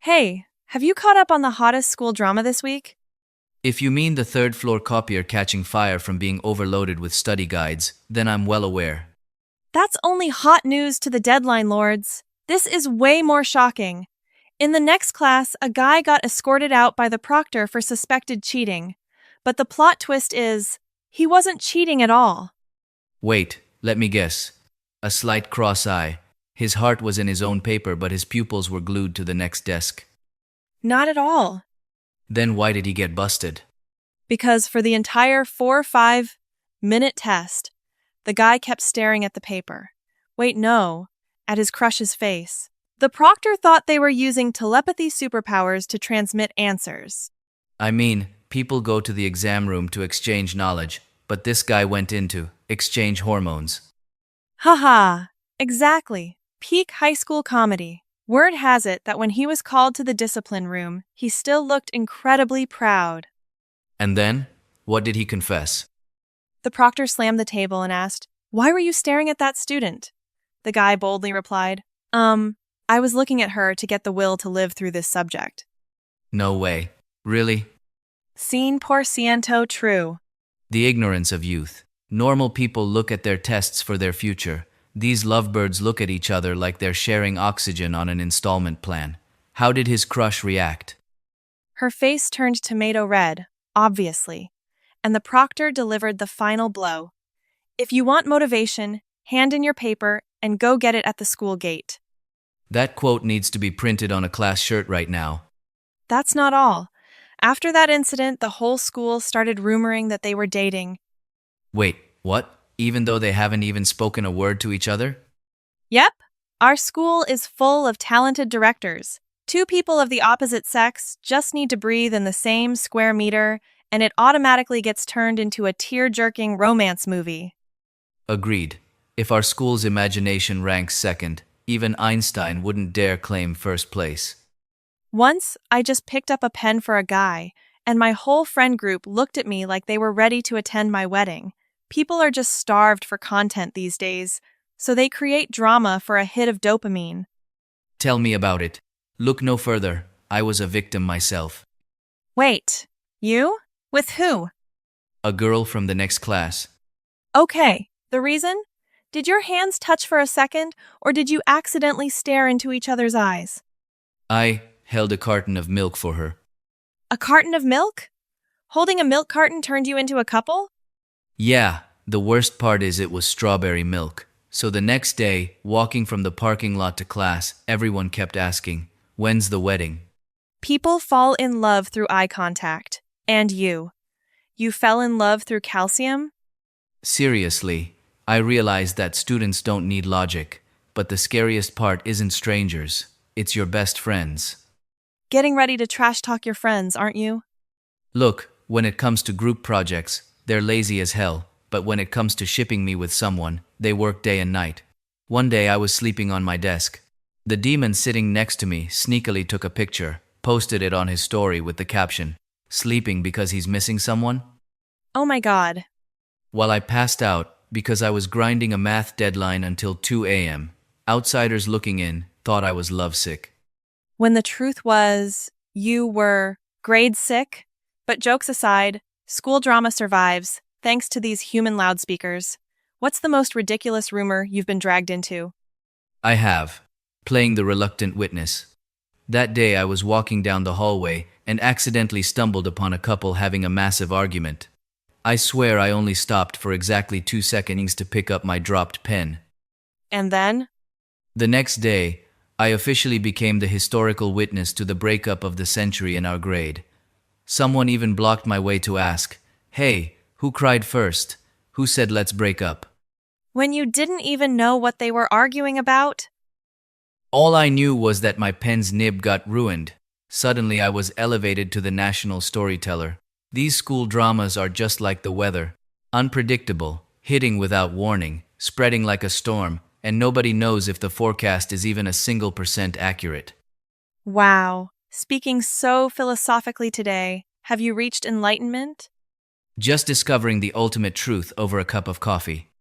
Hey, have you caught up on the hottest school drama this week? If you mean the third floor copier catching fire from being overloaded with study guides, then I'm well aware. That's only hot news to the deadline lords. This is way more shocking. In the next class, a guy got escorted out by the proctor for suspected cheating. But the plot twist is, he wasn't cheating at all. Wait, let me guess. A slight cross eye. His heart was in his own paper, but his pupils were glued to the next desk. Not at all. Then why did he get busted? Because for the entire 4 or 5 minute test, the guy kept staring at the paper. Wait, no, at his crush's face. The proctor thought they were using telepathy superpowers to transmit answers. I mean, people go to the exam room to exchange knowledge, but this guy went in to exchange hormones. Haha, exactly. Peak high school comedy. Word has it that when he was called to the discipline room, he still looked incredibly proud. And then, what did he confess? The proctor slammed the table and asked, "Why were you staring at that student?" The guy boldly replied, I was looking at her to get the will to live through this subject. No way. Really? Cien por ciento true. The ignorance of youth. Normal people look at their tests for their future. These lovebirds look at each other like they're sharing oxygen on an installment plan. How did his crush react? Her face turned tomato red, obviously, and the proctor delivered the final blow. If you want motivation, hand in your paper and go get it at the school gate. That quote needs to be printed on a class shirt right now. That's not all. After that incident, the whole school started rumoring that they were dating. Wait, what? Even though they haven't even spoken a word to each other? Yep, our school is full of talented directors. Two people of the opposite sex just need to breathe in the same square meter, and it automatically gets turned into a tear-jerking romance movie. Agreed. If our school's imagination ranks second, even Einstein wouldn't dare claim first place. Once, I just picked up a pen for a guy, and my whole friend group looked at me like they were ready to attend my wedding. People are just starved for content these days, so they create drama for a hit of dopamine. Tell me about it. Look no further. I was a victim myself. Wait, you? With who? A girl from the next class. Okay, the reason? Did your hands touch for a second, or did you accidentally stare into each other's eyes? I held a carton of milk for her. A carton of milk? Holding a milk carton turned you into a couple? Yeah, the worst part is it was strawberry milk. So the next day, walking from the parking lot to class, everyone kept asking, "When's the wedding?" People fall in love through eye contact. And you? You fell in love through calcium? Seriously, I realized that students don't need logic, but the scariest part isn't strangers, it's your best friends. Getting ready to trash talk your friends, aren't you? Look, when it comes to group projects, they're lazy as hell, but when it comes to shipping me with someone, they work day and night. One day I was sleeping on my desk. The demon sitting next to me sneakily took a picture, posted it on his story with the caption, "Sleeping because he's missing someone?" Oh my god. While I passed out, because I was grinding a math deadline until 2 a.m., outsiders looking in thought I was lovesick. When the truth was, you were grade sick? But jokes aside, school drama survives, thanks to these human loudspeakers. What's the most ridiculous rumor you've been dragged into? I have. Playing the reluctant witness. That day I was walking down the hallway and accidentally stumbled upon a couple having a massive argument. I swear I only stopped for exactly 2 seconds to pick up my dropped pen. And then? The next day, I officially became the historical witness to the breakup of the century in our grade. Someone even blocked my way to ask, "Hey, who cried first? Who said let's break up?" When you didn't even know what they were arguing about? All I knew was that my pen's nib got ruined. Suddenly I was elevated to the national storyteller. These school dramas are just like the weather. Unpredictable, hitting without warning, spreading like a storm, and nobody knows if the forecast is even a single % accurate. Wow, speaking so philosophically today, have you reached enlightenment? Just discovering the ultimate truth over a cup of coffee.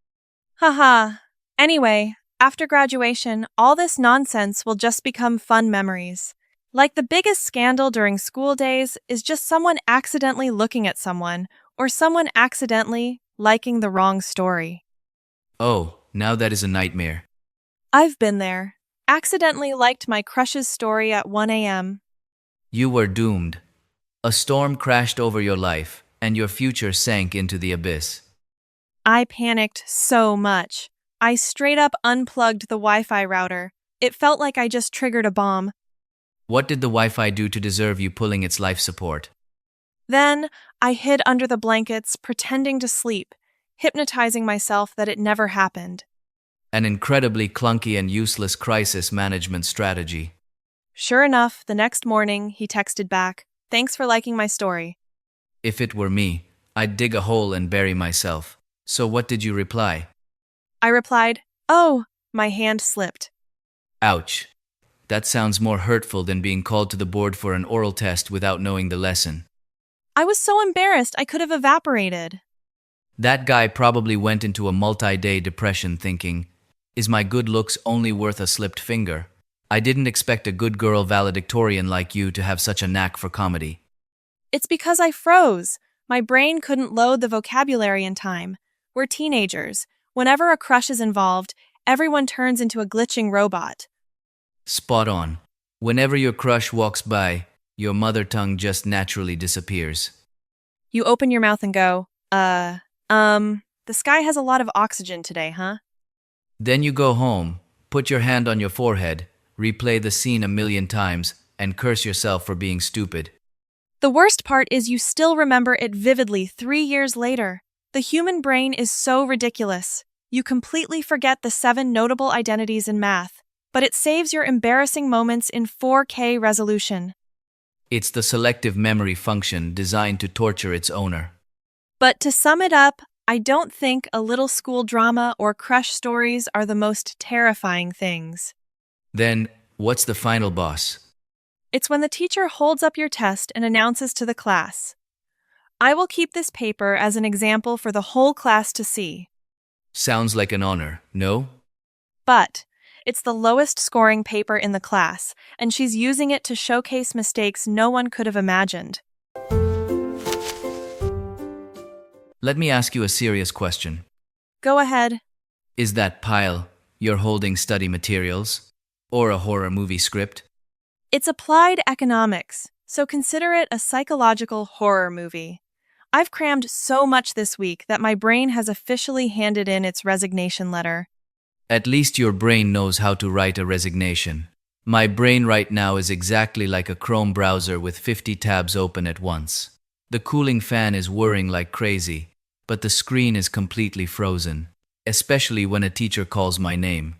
Haha. Anyway, after graduation, all this nonsense will just become fun memories. Like the biggest scandal during school days is just someone accidentally looking at someone or someone accidentally liking the wrong story. Oh, now that is a nightmare. I've been there. Accidentally liked my crush's story at 1 a.m. You were doomed. A storm crashed over your life, and your future sank into the abyss. I panicked so much. I straight up unplugged the Wi Fi router. It felt like I just triggered a bomb. What did the Wi-Fi do to deserve you pulling its life support? Then I hid under the blankets, pretending to sleep, hypnotizing myself that it never happened. An incredibly clunky and useless crisis management strategy. Sure enough, the next morning, he texted back, "Thanks for liking my story." If it were me, I'd dig a hole and bury myself. So what did you reply? I replied, "Oh," my hand slipped. Ouch. That sounds more hurtful than being called to the board for an oral test without knowing the lesson. I was so embarrassed I could have evaporated. That guy probably went into a multi-day depression thinking, is my good looks only worth a slipped finger? I didn't expect a good girl valedictorian like you to have such a knack for comedy. It's because I froze. My brain couldn't load the vocabulary in time. We're teenagers. Whenever a crush is involved, everyone turns into a glitching robot. Spot on. Whenever your crush walks by, your mother tongue just naturally disappears. You open your mouth and go, the sky has a lot of oxygen today, huh? Then you go home, put your hand on your forehead, replay the scene a million times, and curse yourself for being stupid. The worst part is you still remember it vividly 3 years later. The human brain is so ridiculous. You completely forget the 7 notable identities in math, but it saves your embarrassing moments in 4K resolution. It's the selective memory function designed to torture its owner. But to sum it up, I don't think a little school drama or crush stories are the most terrifying things. Then, what's the final boss? It's when the teacher holds up your test and announces to the class, "I will keep this paper as an example for the whole class to see." Sounds like an honor, no? But it's the lowest scoring paper in the class, and she's using it to showcase mistakes no one could have imagined. Let me ask you a serious question. Go ahead. Is that pile you're holding study materials? Or a horror movie script? It's applied economics, so consider it a psychological horror movie. I've crammed so much this week that my brain has officially handed in its resignation letter. At least your brain knows how to write a resignation. My brain right now is exactly like a Chrome browser with 50 tabs open at once. The cooling fan is whirring like crazy, but the screen is completely frozen, especially when a teacher calls my name.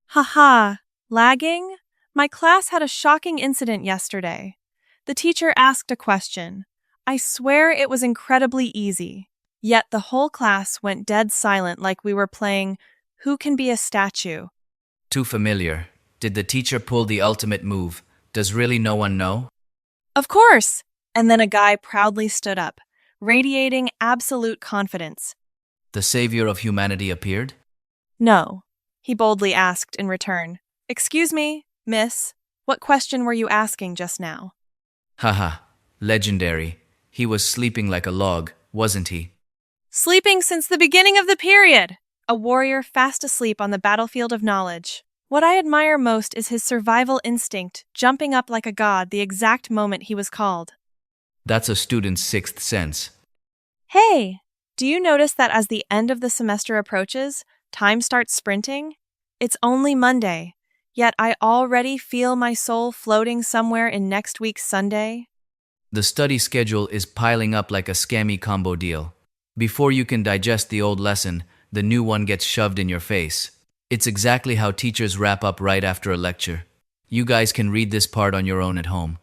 Haha, lagging? My class had a shocking incident yesterday. The teacher asked a question. I swear it was incredibly easy. Yet the whole class went dead silent like we were playing Who Can Be a Statue? Too familiar. Did the teacher pull the ultimate move? Does really no one know? Of course! And then a guy proudly stood up, radiating absolute confidence. The savior of humanity appeared? No, he boldly asked in return. "Excuse me, miss, what question were you asking just now?" Haha, legendary. He was sleeping like a log, wasn't he? "Sleeping since the beginning of the period!" A warrior fast asleep on the battlefield of knowledge. What I admire most is his survival instinct, jumping up like a god the exact moment he was called. That's a student's sixth sense. Hey, do you notice that as the end of the semester approaches, time starts sprinting? It's only Monday, yet I already feel my soul floating somewhere in next week's Sunday. The study schedule is piling up like a scammy combo deal. Before you can digest the old lesson, the new one gets shoved in your face. It's exactly how teachers wrap up right after a lecture. You guys can read this part on your own at home.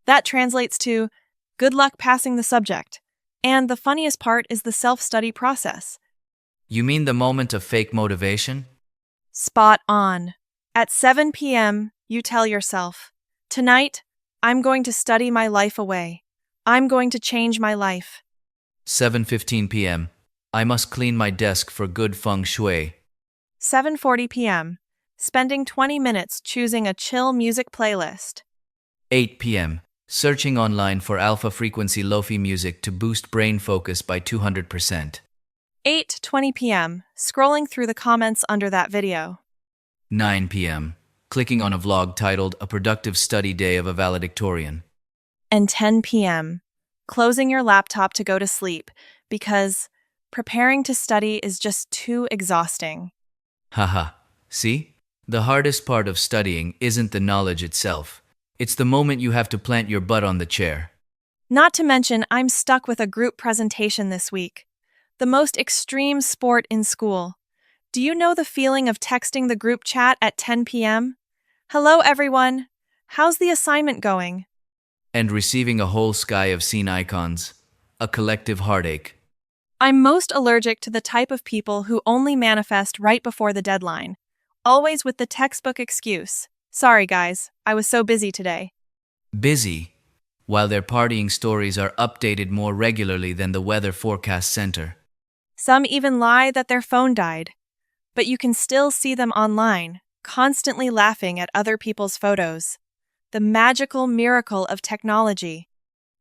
That translates to, good luck passing the subject. And the funniest part is the self-study process. You mean the moment of fake motivation? Spot on. At 7 p.m., you tell yourself, "Tonight, I'm going to study my life away. I'm going to change my life." 7:15 p.m. I must clean my desk for good feng shui. 7:40 p.m., spending 20 minutes choosing a chill music playlist. 8 p.m. Searching online for alpha frequency lofi music to boost brain focus by 200%. 8:20 p.m. Scrolling through the comments under that video. 9 p.m. Clicking on a vlog titled A Productive Study Day of a Valedictorian. And 10 p.m. Closing your laptop to go to sleep because preparing to study is just too exhausting. Haha. See? The hardest part of studying isn't the knowledge itself. It's the moment you have to plant your butt on the chair. Not to mention, I'm stuck with a group presentation this week. The most extreme sport in school. Do you know the feeling of texting the group chat at 10 p.m.? Hello, everyone. How's the assignment going? And receiving a whole sky of scene icons. A collective heartache. I'm most allergic to the type of people who only manifest right before the deadline, always with the textbook excuse. Sorry, guys, I was so busy today. Busy, while their partying stories are updated more regularly than the Weather Forecast Center. Some even lie that their phone died, but you can still see them online, constantly laughing at other people's photos. The magical miracle of technology.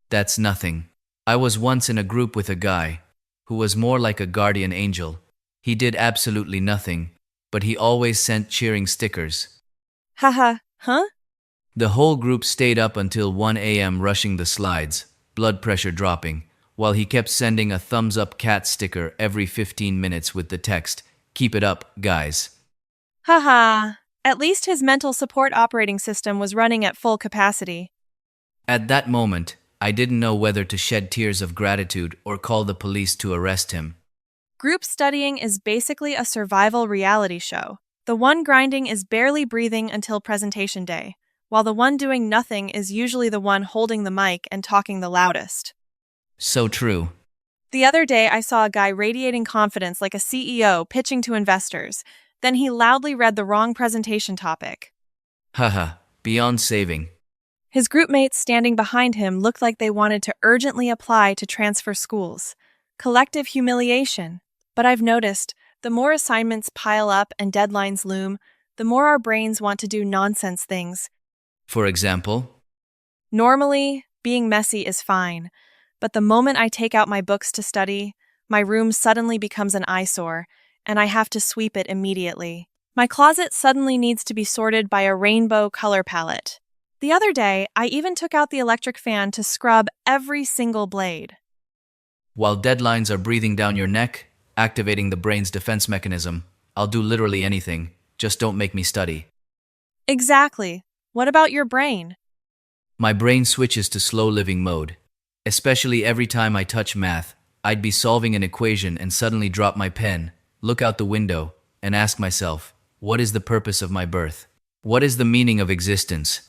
That's nothing. I was once in a group with a guy who was more like a guardian angel. He did absolutely nothing, but he always sent cheering stickers. Haha, huh? The whole group stayed up until 1 a.m. rushing the slides, blood pressure dropping, while he kept sending a thumbs-up cat sticker every 15 minutes with the text, "Keep it up, guys." Haha, at least his mental support operating system was running at full capacity. At that moment, I didn't know whether to shed tears of gratitude or call the police to arrest him. Group studying is basically a survival reality show. The one grinding is barely breathing until presentation day, while the one doing nothing is usually the one holding the mic and talking the loudest. So true. The other day, I saw a guy radiating confidence like a CEO pitching to investors. Then he loudly read the wrong presentation topic. Haha, beyond saving. His group mates standing behind him looked like they wanted to urgently apply to transfer schools. Collective humiliation. But I've noticed, the more assignments pile up and deadlines loom, the more our brains want to do nonsense things. For example? Normally, being messy is fine, but the moment I take out my books to study, my room suddenly becomes an eyesore, and I have to sweep it immediately. My closet suddenly needs to be sorted by a rainbow color palette. The other day, I even took out the electric fan to scrub every single blade. While deadlines are breathing down your neck, activating the brain's defense mechanism, I'll do literally anything, just don't make me study. Exactly. What about your brain? My brain switches to slow living mode. Especially every time I touch math, I'd be solving an equation and suddenly drop my pen, look out the window, and ask myself, what is the purpose of my birth? What is the meaning of existence?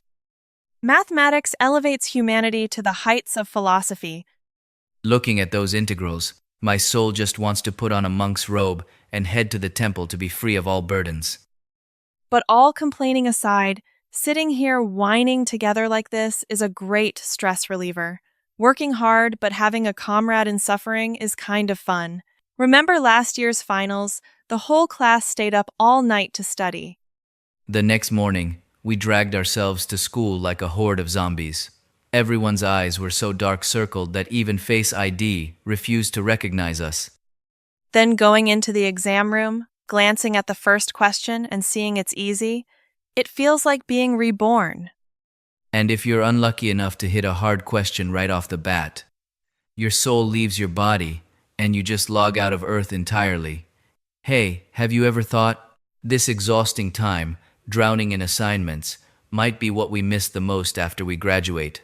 Mathematics elevates humanity to the heights of philosophy. Looking at those integrals, my soul just wants to put on a monk's robe and head to the temple to be free of all burdens. But all complaining aside, sitting here whining together like this is a great stress reliever. Working hard but having a comrade in suffering is kind of fun. Remember last year's finals? The whole class stayed up all night to study. The next morning, we dragged ourselves to school like a horde of zombies. Everyone's eyes were so dark-circled that even Face ID refused to recognize us. Then going into the exam room, glancing at the first question and seeing it's easy, it feels like being reborn. And if you're unlucky enough to hit a hard question right off the bat, your soul leaves your body and you just log out of Earth entirely. Hey, have you ever thought, this exhausting time, drowning in assignments, might be what we miss the most after we graduate?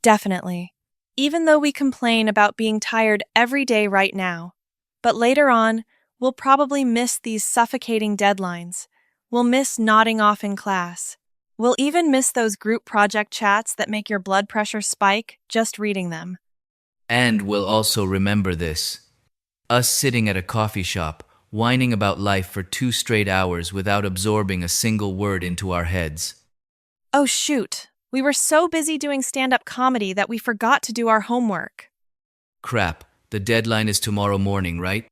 Definitely. Even though we complain about being tired every day right now. But later on, we'll probably miss these suffocating deadlines. We'll miss nodding off in class. We'll even miss those group project chats that make your blood pressure spike just reading them. And we'll also remember this. Us sitting at a coffee shop, whining about life for 2 straight hours without absorbing a single word into our heads. Oh shoot, we were so busy doing stand-up comedy that we forgot to do our homework. Crap, the deadline is tomorrow morning, right?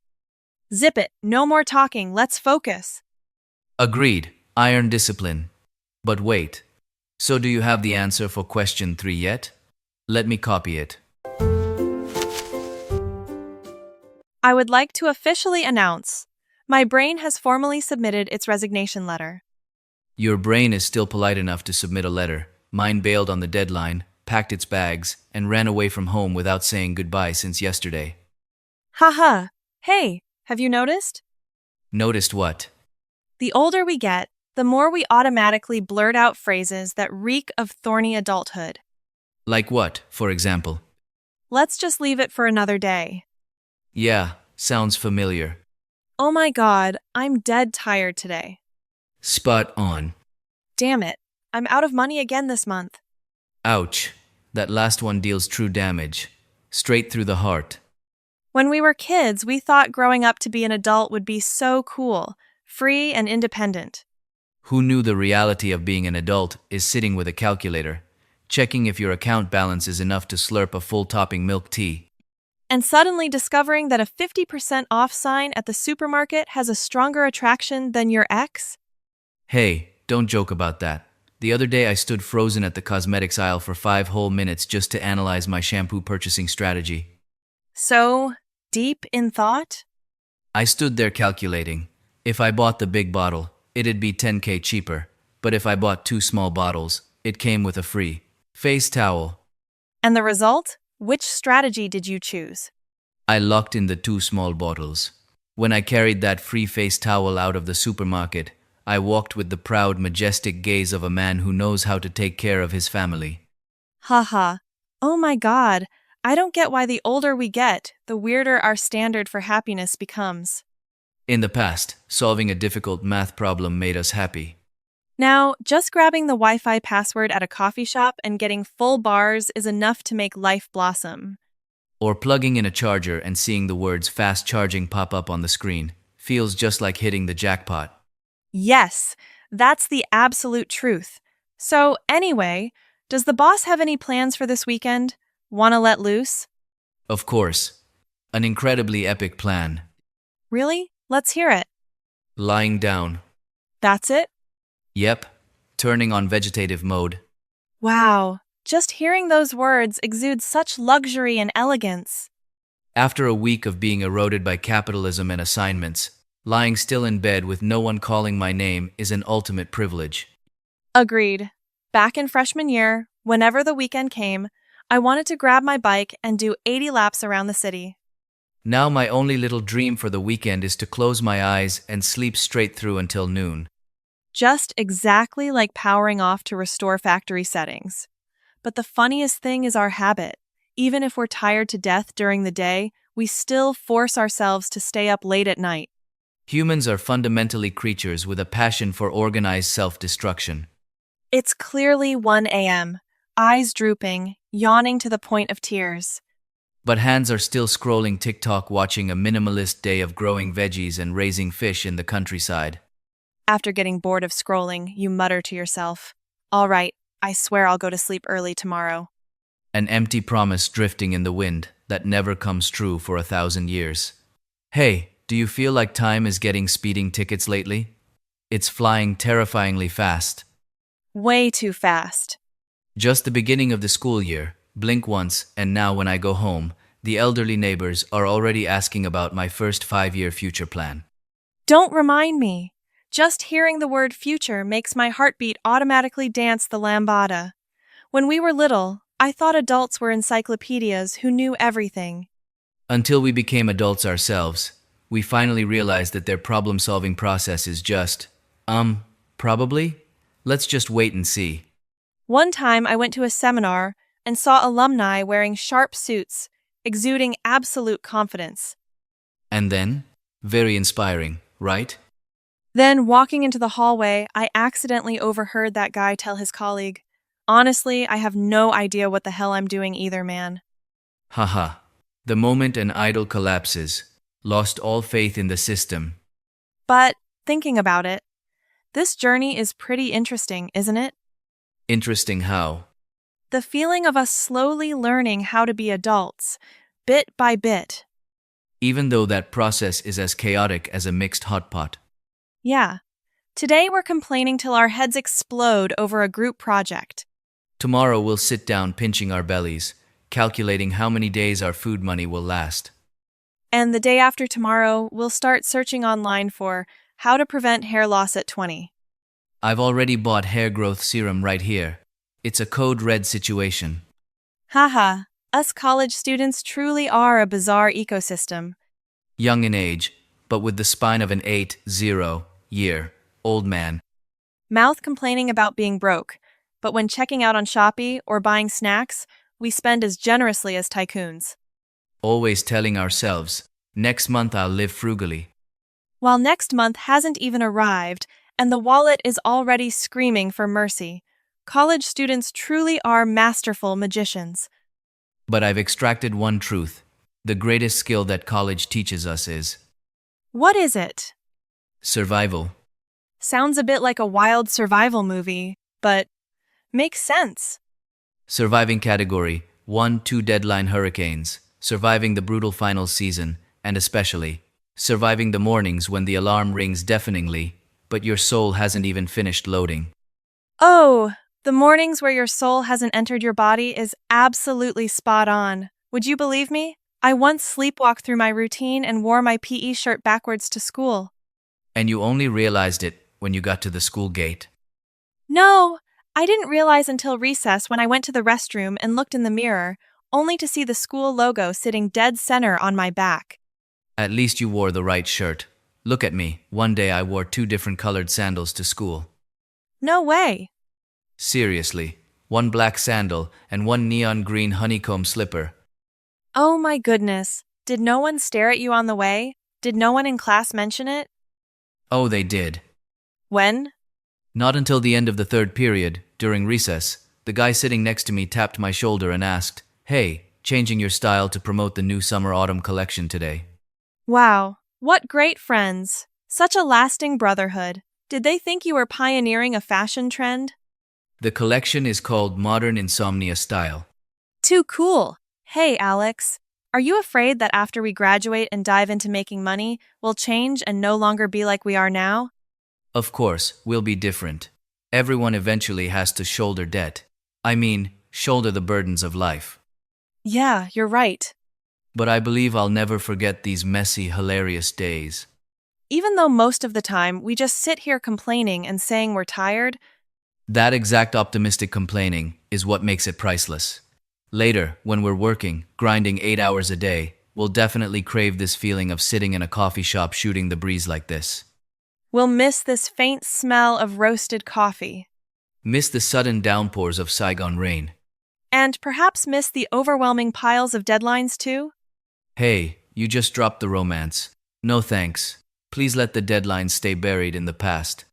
Zip it, no more talking, let's focus. Agreed, iron discipline. But wait, So, do you have the answer for question 3 yet? Let me copy it. I would like to officially announce my brain has formally submitted its resignation letter. Your brain is still polite enough to submit a letter. Mine bailed on the deadline, packed its bags, and ran away from home without saying goodbye since yesterday. Haha. Hey, have you noticed? Noticed what? The older we get, the more we automatically blurt out phrases that reek of thorny adulthood. Like what, for example? Let's just leave it for another day. Yeah, sounds familiar. Oh my god, I'm dead tired today. Spot on. Damn it, I'm out of money again this month. Ouch. That last one deals true damage. Straight through the heart. When we were kids, we thought growing up to be an adult would be so cool, free and independent. Who knew the reality of being an adult is sitting with a calculator, checking if your account balance is enough to slurp a full topping milk tea. And suddenly discovering that a 50% off sign at the supermarket has a stronger attraction than your ex? Hey, don't joke about that. The other day I stood frozen at the cosmetics aisle for 5 whole minutes just to analyze my shampoo purchasing strategy. So, deep in thought? I stood there calculating. If I bought the big bottle, it'd be 10K cheaper. But if I bought 2 small bottles, it came with a free face towel. And the result? Which strategy did you choose? I locked in the 2 small bottles. When I carried that free face towel out of the supermarket, I walked with the proud, majestic gaze of a man who knows how to take care of his family. Haha. Oh my god, I don't get why the older we get, the weirder our standard for happiness becomes. In the past, solving a difficult math problem made us happy. Now, just grabbing the Wi-Fi password at a coffee shop and getting full bars is enough to make life blossom. Or plugging in a charger and seeing the words fast charging pop up on the screen feels just like hitting the jackpot. Yes, that's the absolute truth. So, anyway, does the boss have any plans for this weekend? Wanna let loose? Of course. An incredibly epic plan. Really? Let's hear it. Lying down. That's it? Yep. Turning on vegetative mode. Wow, just hearing those words exudes such luxury and elegance. After a week of being eroded by capitalism and assignments, lying still in bed with no one calling my name is an ultimate privilege. Agreed. Back in freshman year, whenever the weekend came, I wanted to grab my bike and do 80 laps around the city. Now my only little dream for the weekend is to close my eyes and sleep straight through until noon. Just exactly like powering off to restore factory settings. But the funniest thing is our habit. Even if we're tired to death during the day, we still force ourselves to stay up late at night. Humans are fundamentally creatures with a passion for organized self-destruction. It's clearly 1 a.m., eyes drooping, yawning to the point of tears. But hands are still scrolling TikTok watching a minimalist day of growing veggies and raising fish in the countryside. After getting bored of scrolling, you mutter to yourself, "All right, I swear I'll go to sleep early tomorrow." An empty promise drifting in the wind that never comes true for 1,000 years. Hey, do you feel like time is getting speeding tickets lately? It's flying terrifyingly fast. Way too fast. Just the beginning of the school year, blink once, and now when I go home, the elderly neighbors are already asking about my first 5-year future plan. Don't remind me. Just hearing the word future makes my heartbeat automatically dance the lambada. When we were little, I thought adults were encyclopedias who knew everything. Until we became adults ourselves, we finally realized that their problem-solving process is just, probably? Let's just wait and see. One time I went to a seminar and saw alumni wearing sharp suits, exuding absolute confidence. And then? Very inspiring, right? Then, walking into the hallway, I accidentally overheard that guy tell his colleague, "Honestly, I have no idea what the hell I'm doing either, man." Haha. The moment an idol collapses, lost all faith in the system. But, thinking about it, this journey is pretty interesting, isn't it? Interesting how? The feeling of us slowly learning how to be adults, bit by bit. Even though that process is as chaotic as a mixed hot pot. Yeah, Today we're complaining till our heads explode over a group project. Tomorrow we'll sit down pinching our bellies, calculating how many days our food money will last. And the day after tomorrow, we'll start searching online for how to prevent hair loss at 20. I've already bought hair growth serum right here. It's a code red situation. Haha, us college students truly are a bizarre ecosystem. Young in age, but with the spine of an 80-year-old man. Mouth complaining about being broke, but when checking out on Shopee or buying snacks, we spend as generously as tycoons. Always telling ourselves, next month I'll live frugally. While next month hasn't even arrived, and the wallet is already screaming for mercy. College students truly are masterful magicians. But I've extracted one truth. The greatest skill that college teaches us is What is it? survival. Sounds a bit like a wild survival movie, but makes sense. Surviving category 1-2 deadline hurricanes, surviving the brutal final season, and especially surviving the mornings when the alarm rings deafeningly, but your soul hasn't even finished loading. Oh, the mornings where your soul hasn't entered your body is absolutely spot on. Would you believe me? I once sleepwalked through my routine and wore my PE shirt backwards to school. And you only realized it when you got to the school gate. No, I didn't realize until recess when I went to the restroom and looked in the mirror, only to see the school logo sitting dead center on my back. At least you wore the right shirt. Look at me. One day I wore 2 different colored sandals to school. No way. Seriously, 1 black sandal and 1 neon green honeycomb slipper. Oh my goodness. Did no one stare at you on the way? Did no one in class mention it? Oh, they did. When? Not until the end of the 3rd period, during recess, the guy sitting next to me tapped my shoulder and asked, "Hey, changing your style to promote the new summer-autumn collection today." Wow, what great friends. Such a lasting brotherhood. Did they think you were pioneering a fashion trend? The collection is called Modern Insomnia Style. Too cool. Hey, Alex. Are you afraid that after we graduate and dive into making money, we'll change and no longer be like we are now? Of course, we'll be different. Everyone eventually has to shoulder debt. Shoulder the burdens of life. Yeah, you're right. But I believe I'll never forget these messy, hilarious days. Even though most of the time we just sit here complaining and saying we're tired, That exact optimistic complaining is what makes it priceless. Later, when we're working, grinding 8 hours a day, we'll definitely crave this feeling of sitting in a coffee shop shooting the breeze like this. we'll miss this faint smell of roasted coffee. Miss the sudden downpours of Saigon rain. And perhaps miss the overwhelming piles of deadlines too? Hey, you just dropped the romance. No thanks. Please let the deadlines stay buried in the past.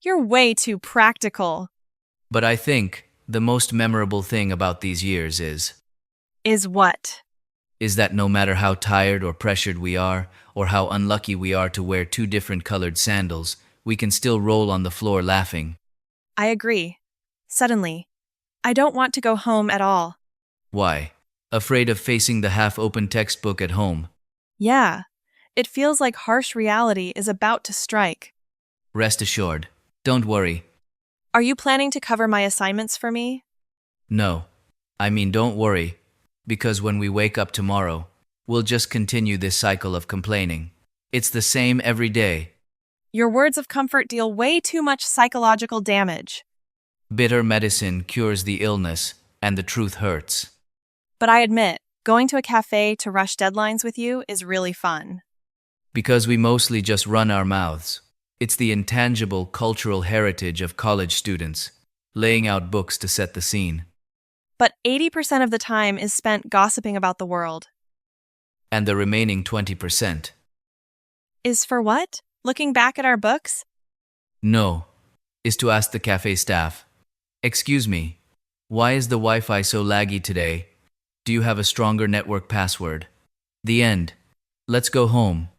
You're way too practical. But I think the most memorable thing about these years Is what? is that no matter how tired or pressured we are, or how unlucky we are to wear 2 different colored sandals, we can still roll on the floor laughing. I agree. Suddenly, I don't want to go home at all. Why? Afraid of facing the half-open textbook at home? Yeah, it feels like harsh reality is about to strike. Rest assured. Don't worry. Are you planning to cover my assignments for me? No. Don't worry. Because when we wake up tomorrow, we'll just continue this cycle of complaining. It's the same every day. Your words of comfort deal way too much psychological damage. Bitter medicine cures the illness, and the truth hurts. But I admit, going to a cafe to rush deadlines with you is really fun. Because we mostly just run our mouths. It's the intangible cultural heritage of college students, laying out books to set the scene. But 80% of the time is spent gossiping about the world. And the remaining 20%. Is for what? Looking back at our books? No. Is to ask the cafe staff, "Excuse me, why is the Wi-Fi so laggy today? Do you have a stronger network password?" The end. Let's go home.